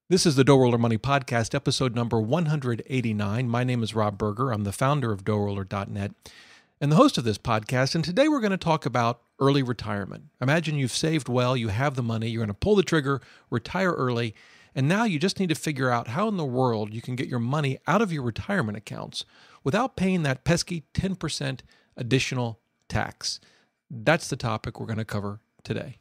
This is the DoughRoller Money Podcast, episode number 189. My name is Rob Berger. I'm the founder of DoughRoller.net and the host of this podcast. And today we're going to talk about early retirement. Imagine you've saved well, you have the money, you're going to pull the trigger, retire early, and now you just need to figure out how in the world you can get your money out of your retirement accounts without paying that pesky 10% additional tax. That's the topic we're going to cover today.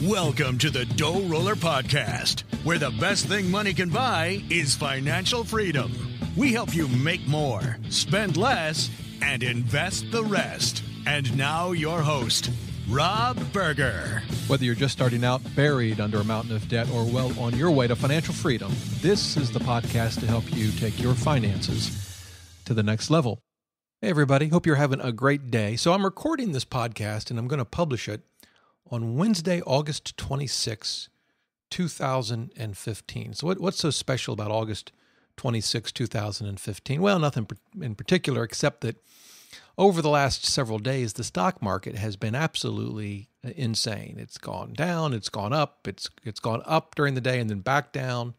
Welcome to the DoughRoller Podcast, where the best thing money can buy is financial freedom. We help you make more, spend less, and invest the rest. And now your host, Rob Berger. Whether you're just starting out, buried under a mountain of debt, or well on your way to financial freedom, this is the podcast to help you take your finances to the next level. Hey everybody, hope you're having a great day. So I'm recording this podcast and I'm going to publish it on Wednesday, August 26, 2015. So what's so special about August 26, 2015? Well, nothing in particular, except that over the last several days, the stock market has been absolutely insane. It's gone down, it's gone up, it's gone up during the day and then back down.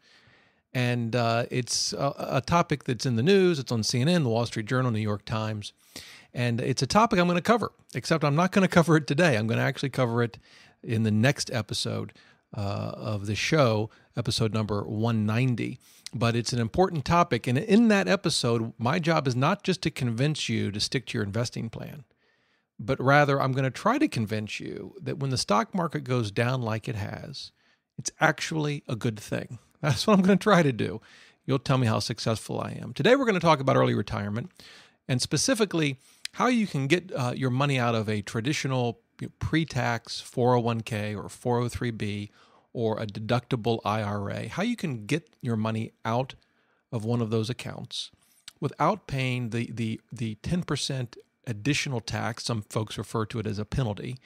And it's a topic that's in the news. It's on CNN, the Wall Street Journal, New York Times. And it's a topic I'm going to cover, except I'm not going to cover it today. I'm going to actually cover it in the next episode of the show, episode number 190. But it's an important topic. And in that episode, my job is not just to convince you to stick to your investing plan, but rather I'm going to try to convince you that when the stock market goes down like it has, it's actually a good thing. That's what I'm going to try to do. You'll tell me how successful I am. Today, we're going to talk about early retirement and specifically how you can get your money out of a traditional pre-tax 401k or 403b or a deductible IRA, how you can get your money out of one of those accounts without paying the 10% additional tax. Some folks refer to it as a penalty,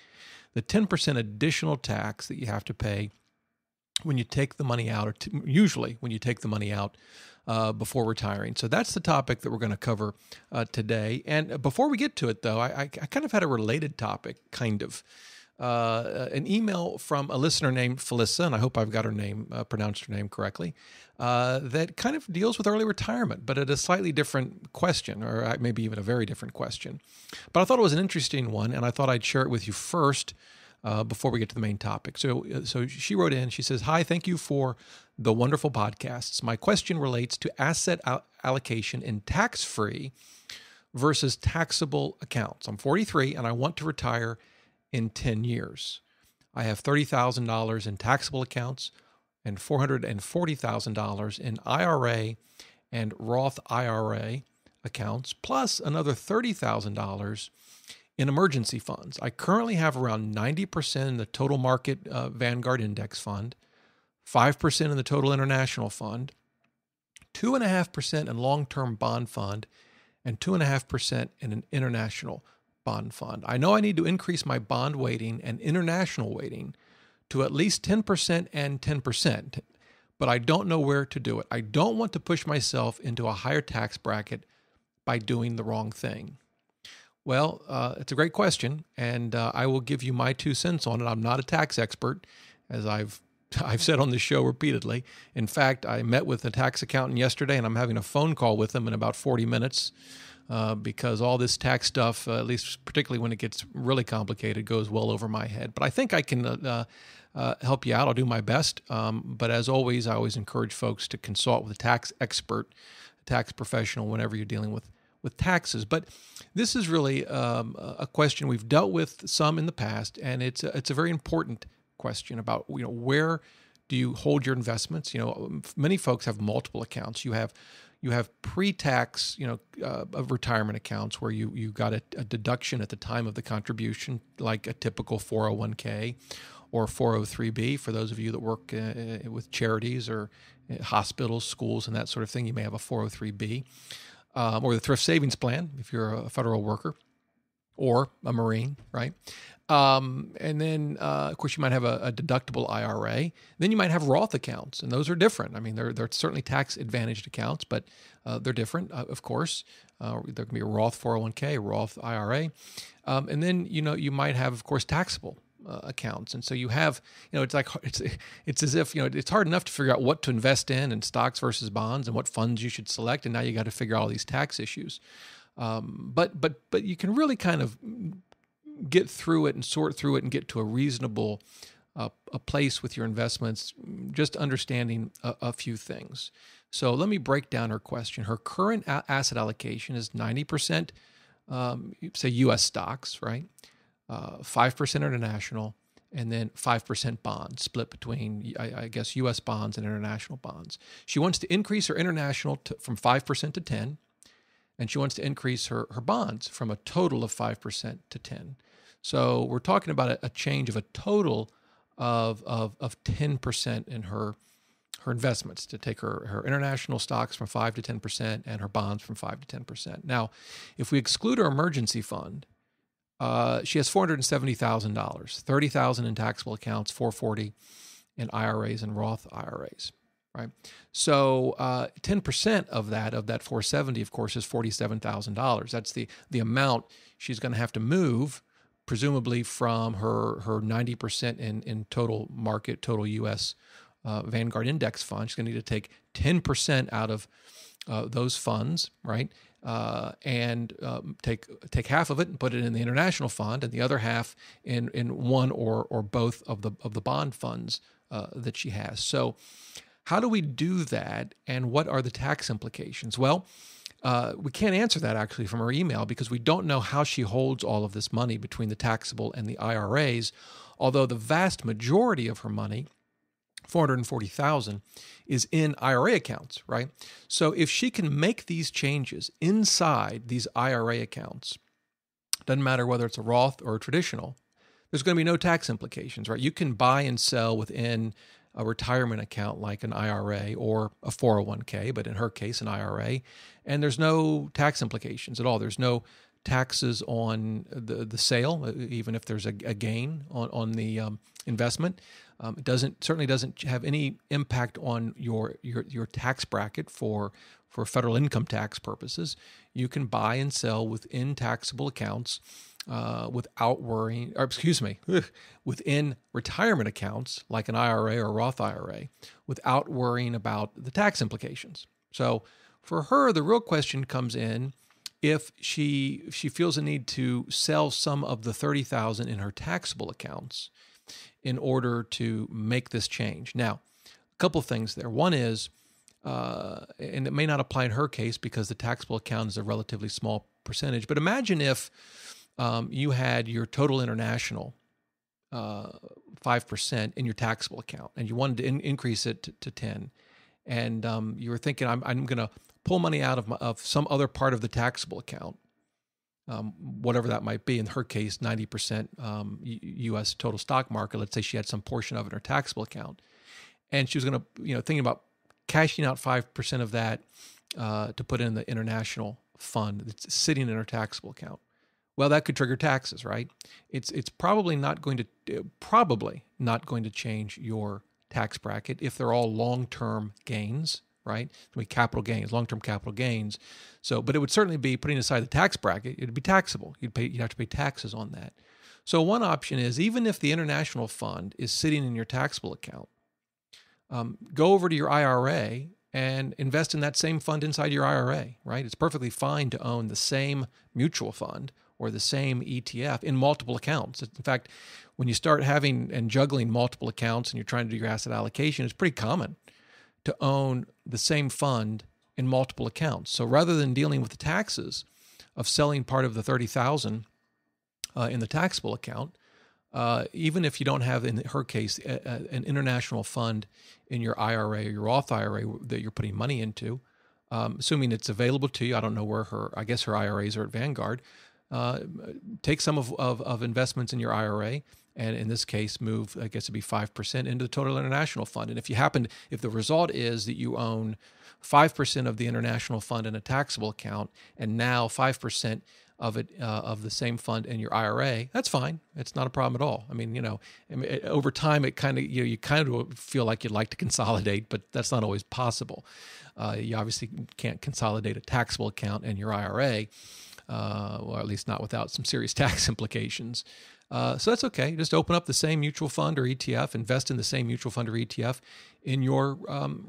the 10% additional tax that you have to pay when you take the money out, or usually when you take the money out before retiring. So that's the topic that we're going to cover today. And before we get to it, though, I kind of had a related topic, kind of. An email from a listener named Felissa, and I hope I've got her name, pronounced her name correctly, that kind of deals with early retirement, but at a slightly different question, or maybe even a very different question. But I thought it was an interesting one, and I thought I'd share it with you first before we get to the main topic. So she wrote in, she says, "Hi, thank you for the wonderful podcasts. My question relates to asset allocation in tax-free versus taxable accounts. I'm 43 and I want to retire in 10 years. I have $30,000 in taxable accounts and $440,000 in IRA and Roth IRA accounts, plus another $30,000 in emergency funds. I currently have around 90% in the total market Vanguard index fund, 5% in the total international fund, 2.5% in long-term bond fund, and 2.5% in an international bond fund. I know I need to increase my bond weighting and international weighting to at least 10% and 10%, but I don't know where to do it. I don't want to push myself into a higher tax bracket by doing the wrong thing." Well, it's a great question, and I will give you my 2 cents on it. I'm not a tax expert, as I've said on this show repeatedly. In fact, I met with a tax accountant yesterday, and I'm having a phone call with him in about 40 minutes because all this tax stuff, at least particularly when it gets really complicated, goes well over my head. But I think I can help you out. I'll do my best. But as always, I always encourage folks to consult with a tax expert, a tax professional, whenever you're dealing with taxes. But this is really a question we've dealt with some in the past, and it's a very important question about where do you hold your investments. Many folks have multiple accounts. You have pre-tax of retirement accounts where you got a deduction at the time of the contribution, like a typical 401k or 403b. For those of you that work with charities or hospitals, schools, and that sort of thing, you may have a 403b. Or the thrift savings plan if you're a federal worker or a Marine, right? And then, of course, you might have a deductible IRA. Then you might have Roth accounts, and those are different. I mean, they're certainly tax-advantaged accounts, but they're different, of course. There can be a Roth 401k, a Roth IRA. And then, you might have, of course, taxable accounts. And so you have, it's as if, it's hard enough to figure out what to invest in stocks versus bonds and what funds you should select. And now you got to figure out all these tax issues. But you can really kind of get through it and sort through it and get to a reasonable a place with your investments, just understanding a few things. So let me break down her question. Her current asset allocation is 90%, say U.S. stocks, right? 5% international, and then 5% bonds, split between, I guess, U.S. bonds and international bonds. She wants to increase her international from 5% to 10%, and she wants to increase her bonds from a total of 5% to 10%. So we're talking about a change of a total of 10% in her investments, to take her international stocks from 5 to 10% and her bonds from 5 to 10%. Now, if we exclude her emergency fund, she has $470,000, $30,000 in taxable accounts, $440,000 in IRAs and Roth IRAs, right? So 10% of that $470,000, of course, is $47,000. That's the amount she's going to have to move, presumably from her 90% in total market, total U.S. Vanguard Index fund. She's going to need to take 10% out of those funds, right? And take half of it and put it in the international fund, and the other half in one or both of the bond funds that she has. So how do we do that, and what are the tax implications? Well, we can't answer that actually from her email, because we don't know how she holds all of this money between the taxable and the IRAs, although the vast majority of her money, $440,000, is in IRA accounts, right? So if she can make these changes inside these IRA accounts, doesn't matter whether it's a Roth or a traditional, there's going to be no tax implications, right? You can buy and sell within a retirement account like an IRA or a 401k, but in her case, an IRA, and there's no tax implications at all. There's no taxes on the sale, even if there's a gain on the investment. It certainly doesn't have any impact on your tax bracket for federal income tax purposes. You can buy and sell within taxable accounts without worrying, within retirement accounts like an IRA or a Roth IRA, without worrying about the tax implications. So for her, the real question comes in if she feels a need to sell some of the $30,000 in her taxable accounts in order to make this change. Now, a couple of things there. One is, and it may not apply in her case because the taxable account is a relatively small percentage, but imagine if you had your total international 5% in your taxable account, and you wanted to increase it to 10, and you were thinking, I'm going to pull money out of some other part of the taxable account, whatever that might be. In her case, 90% U.S. total stock market. Let's say she had some portion of it in her taxable account, and she was going to, thinking about cashing out 5% of that to put in the international fund that's sitting in her taxable account. Well, that could trigger taxes, right? It's probably not going to change your tax bracket if they're all long-term gains, right? It'll be capital gains, long-term capital gains. So, but it would certainly be, putting aside the tax bracket, it'd be taxable. You'd have to pay taxes on that. So one option is, even if the international fund is sitting in your taxable account, go over to your IRA and invest in that same fund inside your IRA, right? It's perfectly fine to own the same mutual fund or the same ETF in multiple accounts. In fact, when you start having and juggling multiple accounts and you're trying to do your asset allocation, it's pretty common to own the same fund in multiple accounts. So rather than dealing with the taxes of selling part of the $30,000 in the taxable account, even if you don't have, in her case, an international fund in your IRA or your Roth IRA that you're putting money into, assuming it's available to you, I don't know where I guess her IRAs are at Vanguard, take some of investments in your IRA, and in this case, move, I guess it'd be 5% into the total international fund. And if the result is that you own 5% of the international fund in a taxable account, and now 5% of it of the same fund in your IRA, that's fine. It's not a problem at all. I mean, over time, it kind of you kind of feel like you'd like to consolidate, but that's not always possible. You obviously can't consolidate a taxable account and your IRA. or at least not without some serious tax implications. So that's okay. Just open up the same mutual fund or ETF, invest in the same mutual fund or ETF in your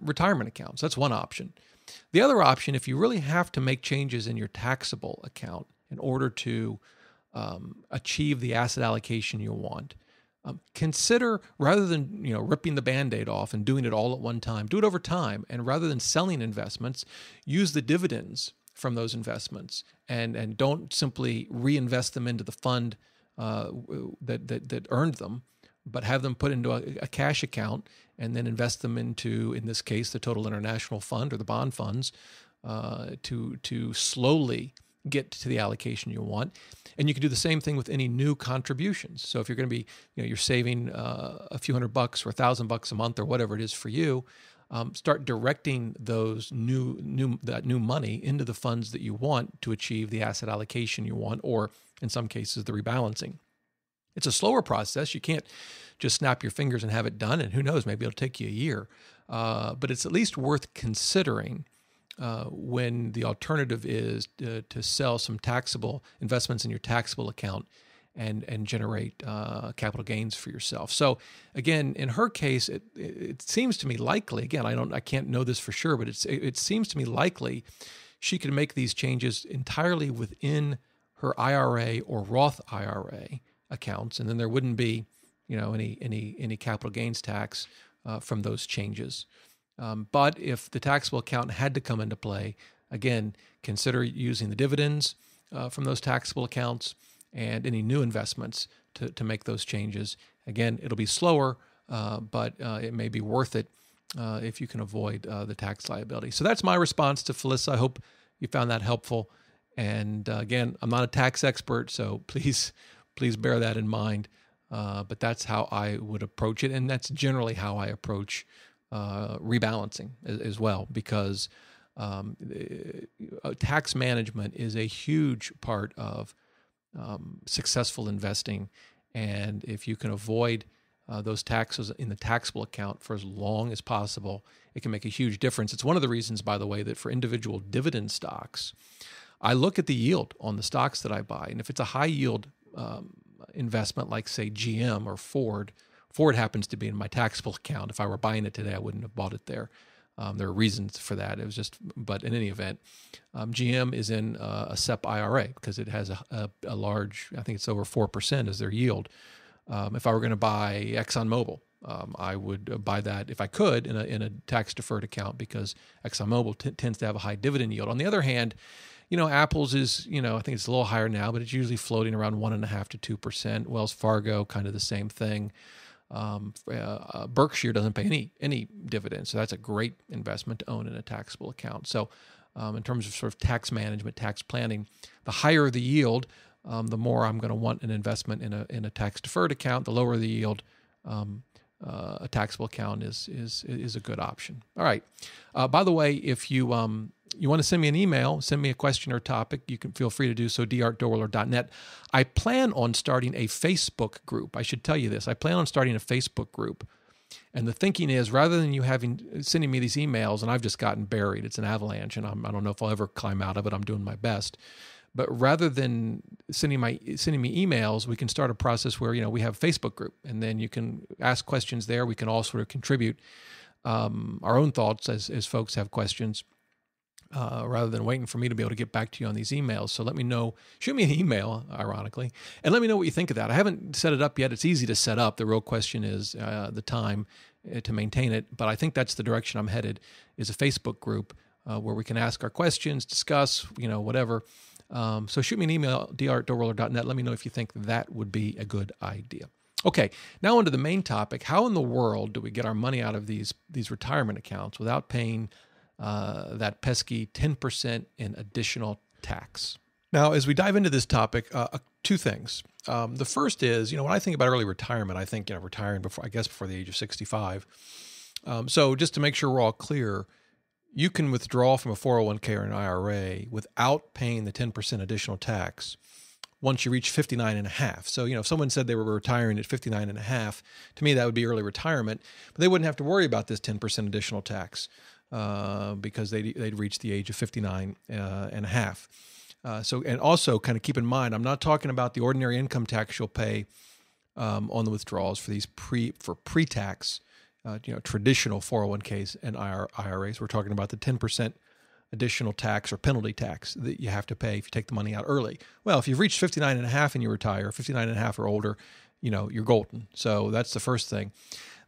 retirement accounts. That's one option. The other option, if you really have to make changes in your taxable account in order to achieve the asset allocation you want, consider, rather than ripping the Band-Aid off and doing it all at one time, do it over time. And rather than selling investments, use the dividends from those investments and don't simply reinvest them into the fund that earned them, but have them put into a cash account and then invest them into, in this case, the Total International Fund or the bond funds to slowly get to the allocation you want. And you can do the same thing with any new contributions. So if you're going to be, you're saving a few $100 or $1,000 a month or whatever it is for you, start directing those that new money into the funds that you want to achieve the asset allocation you want, or in some cases, the rebalancing. It's a slower process. You can't just snap your fingers and have it done. And who knows, maybe it'll take you a year. But it's at least worth considering when the alternative is to sell some taxable investments in your taxable account and generate capital gains for yourself. So again, in her case, it seems to me likely, again, I can't know this for sure, but it seems to me likely she could make these changes entirely within her IRA or Roth IRA accounts, and then there wouldn't be, any capital gains tax from those changes. But if the taxable account had to come into play, again, consider using the dividends from those taxable accounts and any new investments to make those changes. Again, it'll be slower, but it may be worth it if you can avoid the tax liability. So that's my response to Felissa. I hope you found that helpful. And again, I'm not a tax expert, so please bear that in mind. But that's how I would approach it, and that's generally how I approach rebalancing as well, because tax management is a huge part of successful investing. And if you can avoid those taxes in the taxable account for as long as possible, it can make a huge difference. It's one of the reasons, by the way, that for individual dividend stocks, I look at the yield on the stocks that I buy. And if it's a high yield investment like, say, GM or Ford happens to be in my taxable account. If I were buying it today, I wouldn't have bought it there. There are reasons for that. But in any event, GM is in a SEP IRA because it has a large, I think it's over 4% as their yield. If I were going to buy ExxonMobil, I would buy that if I could in a tax deferred account because ExxonMobil tends to have a high dividend yield. On the other hand, Apple's is, I think it's a little higher now, but it's usually floating around 1.5% to 2%. Wells Fargo, kind of the same thing. Berkshire doesn't pay any dividends, so that's a great investment to own in a taxable account. So in terms of sort of tax management, tax planning, the higher the yield, the more I'm going to want an investment in a tax deferred account. The lower the yield, a taxable account is a good option. All right. By the way, if you want to send me an email, send me a question or topic, you can feel free to do so, d@DoughRoller.net. I plan on starting a Facebook group. I should tell you this. I plan on starting a Facebook group. And the thinking is, rather than you sending me these emails, and I've just gotten buried, it's an avalanche, and I don't know if I'll ever climb out of it. I'm doing my best. But rather than sending me emails, we can start a process where, we have a Facebook group, and then you can ask questions there. We can all sort of contribute our own thoughts as folks have questions. Rather than waiting for me to be able to get back to you on these emails. So let me know, shoot me an email, ironically, and let me know what you think of that. I haven't set it up yet. It's easy to set up. The real question is the time to maintain it. But I think that's the direction I'm headed, is a Facebook group where we can ask our questions, discuss, whatever. So shoot me an email, d@DoughRoller.net. Let me know if you think that would be a good idea. Okay, now on to the main topic. How in the world do we get our money out of these retirement accounts without paying that pesky 10% in additional tax? Now, as we dive into this topic, two things. The first is, when I think about early retirement, I think, retiring before the age of 65. So just to make sure we're all clear, you can withdraw from a 401k or an IRA without paying the 10% additional tax once you reach 59 and a half. So, if someone said they were retiring at 59 and a half, to me, that would be early retirement, but they wouldn't have to worry about this 10% additional tax. Because they'd reached the age of 59 and a half. And also kind of keep in mind, I'm not talking about the ordinary income tax you'll pay on the withdrawals for these pre-tax, traditional 401ks and IRAs. We're talking about the 10% additional tax or penalty tax that you have to pay if you take the money out early. Well, if you've reached 59 and a half and you retire, 59 and a half or older, you're golden. So that's the first thing.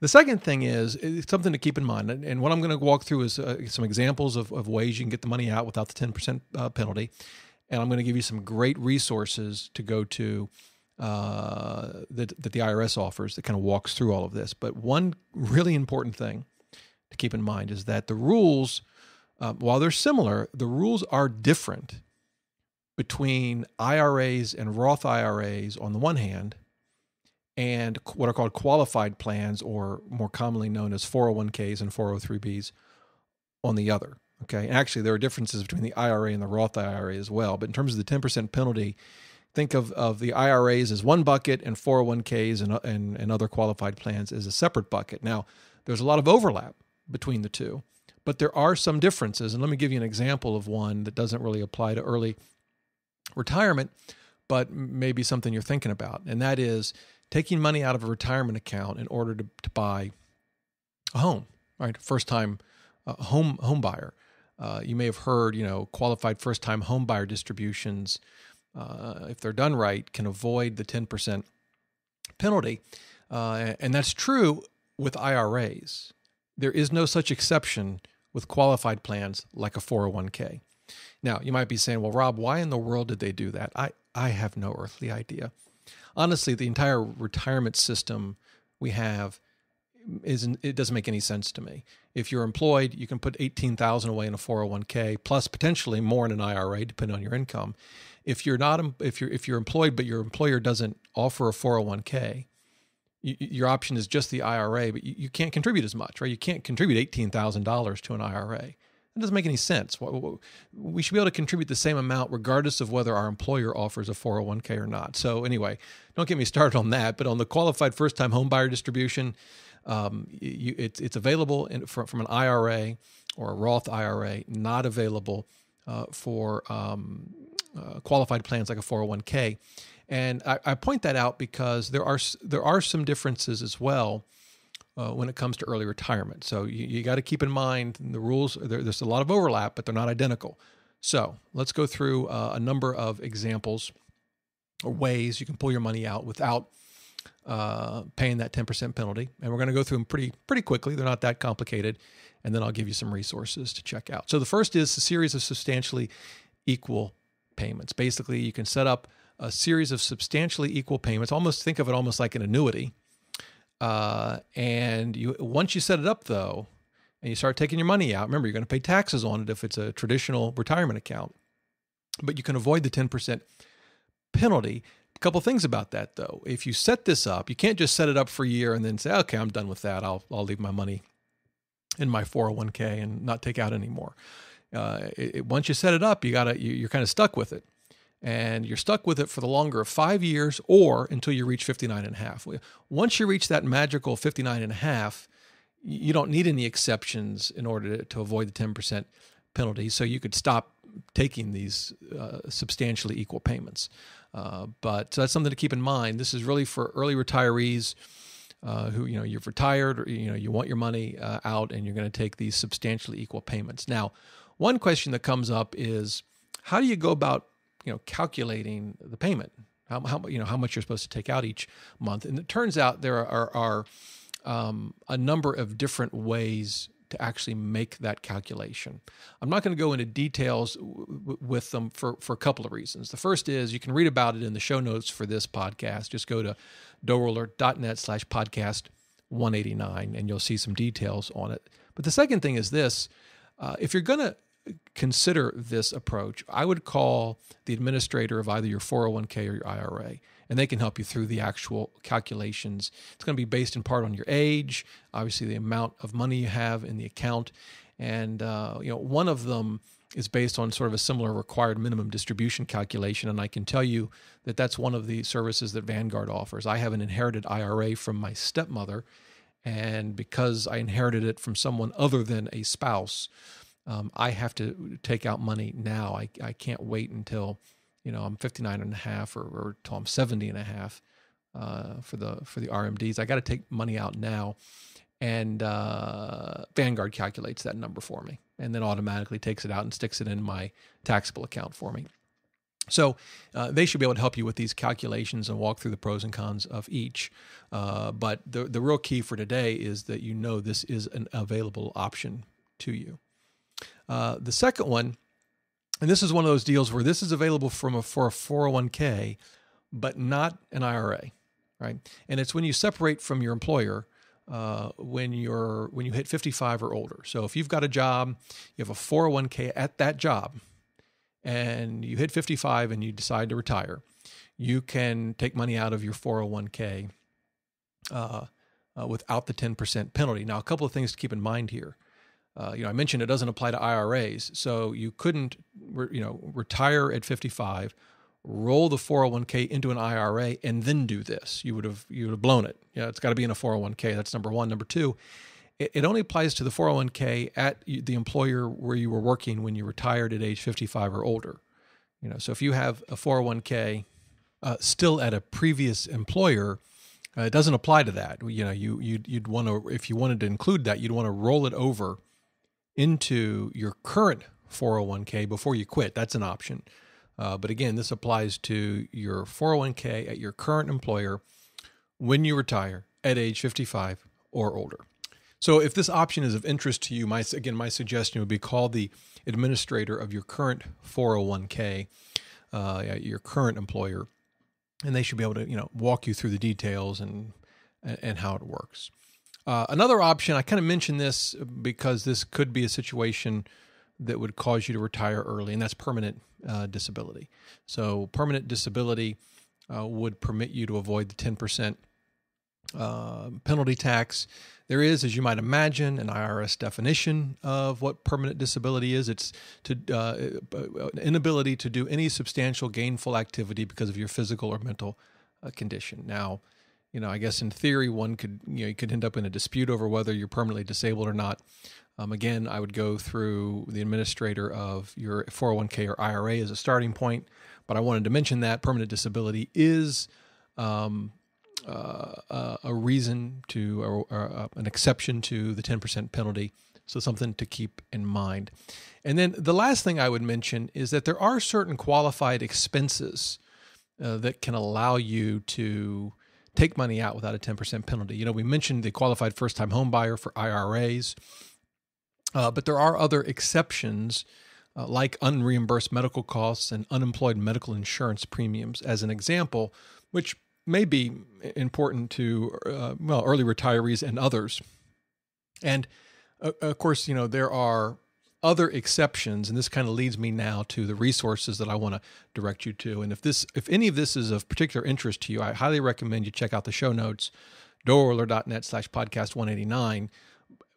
The second thing is something to keep in mind. And what I'm going to walk through is some examples of ways you can get the money out without the 10% penalty. And I'm going to give you some great resources to go to that the IRS offers that kind of walks through all of this. But one really important thing to keep in mind is that the rules, while they're similar, the rules are different between IRAs and Roth IRAs on the one hand, and what are called qualified plans, or more commonly known as 401ks and 403bs on the other. Okay, and actually there are differences between the IRA and the Roth IRA as well. But in terms of the 10% penalty, think of the IRAs as one bucket and 401ks and other qualified plans as a separate bucket. Now, there's a lot of overlap between the two, but there are some differences. And let me give you an example of one that doesn't really apply to early retirement, but maybe something you're thinking about. And that is taking money out of a retirement account in order to buy a home, right? First-time home buyer. You may have heard, qualified first-time home buyer distributions, if they're done right, can avoid the 10% penalty. And that's true with IRAs. There is no such exception with qualified plans like a 401k. Now, you might be saying, well, Rob, why in the world did they do that? I have no earthly idea. Honestly, the entire retirement system we have it doesn't make any sense to me. If you're employed, you can put $18,000 away in a 401k plus potentially more in an IRA, depending on your income. If you're not, if you're employed, but your employer doesn't offer a 401k, your option is just the IRA, but you can't contribute as much, right? You can't contribute $18,000 to an IRA. It doesn't make any sense. We should be able to contribute the same amount regardless of whether our employer offers a 401k or not. So anyway, don't get me started on that. But on the qualified first-time home buyer distribution, it's available from an IRA or a Roth IRA, not available for qualified plans like a 401k. And I point that out because there are some differences as well when it comes to early retirement. So you got to keep in mind the rules. There's a lot of overlap, but they're not identical. So let's go through a number of examples or ways you can pull your money out without paying that 10% penalty. And we're going to go through them pretty quickly. They're not that complicated. And then I'll give you some resources to check out. So the first is a series of substantially equal payments. Basically, you can set up a series of substantially equal payments. Think of it almost like an annuity. And once you set it up, though, and you start taking your money out, remember, you're going to pay taxes on it if it's a traditional retirement account, but you can avoid the 10% penalty. A couple things about that, though. If you set this up, you can't just set it up for a year and then say, okay, I'm done with that. I'll leave my money in my 401k and not take out anymore. Once you set it up, you're kind of stuck with it. And you're stuck with it for the longer of 5 years or until you reach 59 and a half. Once you reach that magical 59 and a half, you don't need any exceptions in order to avoid the 10% penalty. So you could stop taking these substantially equal payments. But so that's something to keep in mind. This is really for early retirees who, you've retired or, you want your money out and you're going to take these substantially equal payments. Now, one question that comes up is, how do you go about calculating the payment, how much you're supposed to take out each month? And it turns out there are a number of different ways to actually make that calculation. I'm not going to go into details with them for a couple of reasons. The first is you can read about it in the show notes for this podcast. Just go to DoughRoller.net/podcast 189 and you'll see some details on it. But the second thing is this, if you're going to consider this approach, I would call the administrator of either your 401k or your IRA, and they can help you through the actual calculations. It's going to be based in part on your age, obviously the amount of money you have in the account, and one of them is based on sort of a similar required minimum distribution calculation, and I can tell you that that's one of the services that Vanguard offers. I have an inherited IRA from my stepmother, and because I inherited it from someone other than a spouse, I have to take out money now. I can't wait until, I'm 59 and a half or till I'm 70 and a half for the RMDs. I got to take money out now. And Vanguard calculates that number for me and then automatically takes it out and sticks it in my taxable account for me. So they should be able to help you with these calculations and walk through the pros and cons of each. But the real key for today is that this is an available option to you. The second one, and this is one of those deals where this is available for a 401k, but not an IRA, right? And it's when you separate from your employer when you hit 55 or older. So if you've got a job, you have a 401k at that job, and you hit 55 and you decide to retire, you can take money out of your 401k without the 10% penalty. Now, a couple of things to keep in mind here. I mentioned it doesn't apply to IRAs, so you couldn't, retire at 55, roll the 401k into an IRA, and then do this. You would have blown it. It's got to be in a 401k. That's number one. Number two, it only applies to the 401k at the employer where you were working when you retired at age 55 or older. So if you have a 401k still at a previous employer, it doesn't apply to that. You'd want to, if you wanted to include that, you'd want to roll it over into your current 401k before you quit. That's an option. But again, this applies to your 401k at your current employer when you retire at age 55 or older. So if this option is of interest to you, my suggestion would be call the administrator of your current 401k at your current employer, and they should be able to walk you through the details and how it works. Another option, I kind of mentioned this because this could be a situation that would cause you to retire early, and that's permanent disability. So permanent disability would permit you to avoid the 10% penalty tax. There is, as you might imagine, an IRS definition of what permanent disability is. It's an inability to do any substantial gainful activity because of your physical or mental condition. Now, I guess in theory, you could end up in a dispute over whether you're permanently disabled or not. Again, I would go through the administrator of your 401k or IRA as a starting point, but I wanted to mention that permanent disability is a reason to, or an exception to the 10% penalty. So something to keep in mind. And then the last thing I would mention is that there are certain qualified expenses that can allow you to take money out without a 10% penalty. We mentioned the qualified first-time home buyer for IRAs, but there are other exceptions like unreimbursed medical costs and unemployed medical insurance premiums as an example, which may be important to, early retirees and others. And of course, there are other exceptions, and this kind of leads me now to the resources that I want to direct you to. And if any of this is of particular interest to you, I highly recommend you check out the show notes, DoughRoller.net/podcast 189.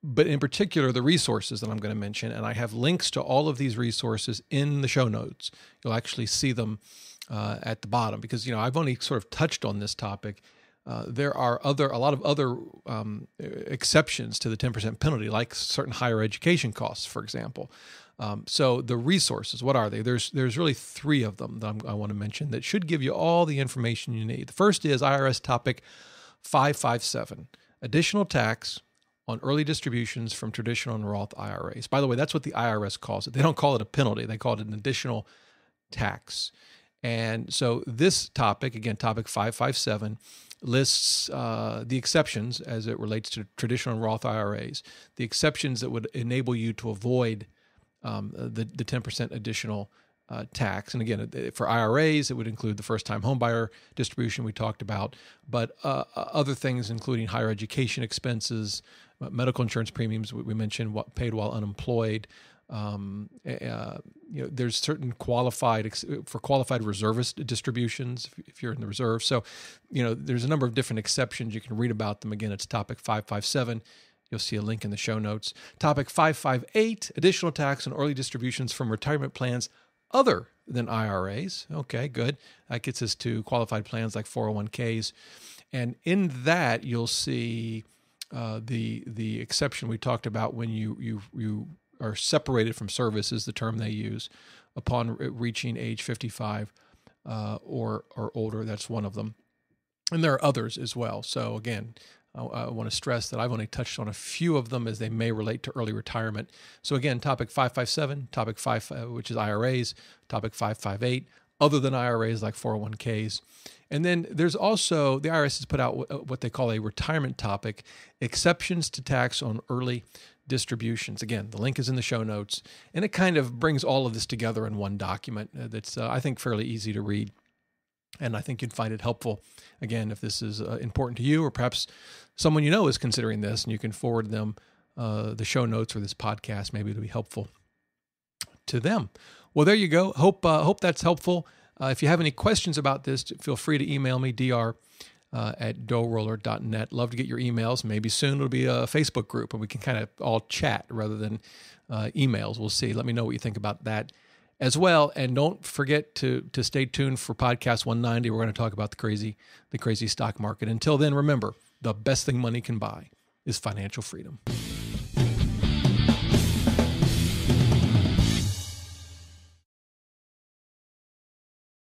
But in particular, the resources that I'm going to mention, and I have links to all of these resources in the show notes. You'll actually see them at the bottom because, I've only sort of touched on this topic. There are a lot of other exceptions to the 10% penalty, like certain higher education costs, for example. So the resources, what are they? There's really three of them that I want to mention that should give you all the information you need. The first is IRS topic 557, additional tax on early distributions from traditional and Roth IRAs. By the way, that's what the IRS calls it. They don't call it a penalty. They call it an additional tax. And so this topic, again, topic 557, lists the exceptions as it relates to traditional and Roth IRAs, the exceptions that would enable you to avoid the 10% additional tax. And again, for IRAs, it would include the first-time homebuyer distribution we talked about, but other things including higher education expenses, medical insurance premiums we mentioned, what paid while unemployed. There's certain qualified reservist distributions if you're in the reserve. So, there's a number of different exceptions. You can read about them. Again, it's topic 557. You'll see a link in the show notes. Topic 558, additional tax on early distributions from retirement plans other than IRAs. Okay, good. That gets us to qualified plans like 401ks. And in that, you'll see the exception we talked about when you are separated from service is the term they use, upon reaching age 55 or older. That's one of them. And there are others as well. So again, I want to stress that I've only touched on a few of them as they may relate to early retirement. So again, topic 557, topic 5, which is IRAs, topic 558, other than IRAs like 401ks. And then there's also, the IRS has put out what they call a retirement topic, exceptions to tax on early distributions. Again, the link is in the show notes, and it kind of brings all of this together in one document that's, I think, fairly easy to read. And I think you'd find it helpful, again, if this is important to you, or perhaps someone you know is considering this, and you can forward them the show notes or this podcast. Maybe it'll be helpful to them. Well, there you go. Hope that's helpful. If you have any questions about this, feel free to email me, dr@doughroller.net. Love to get your emails. Maybe soon it'll be a Facebook group, and we can kind of all chat rather than emails. We'll see. Let me know what you think about that as well. And don't forget to stay tuned for podcast 190. We're going to talk about the crazy stock market. Until then, remember, the best thing money can buy is financial freedom.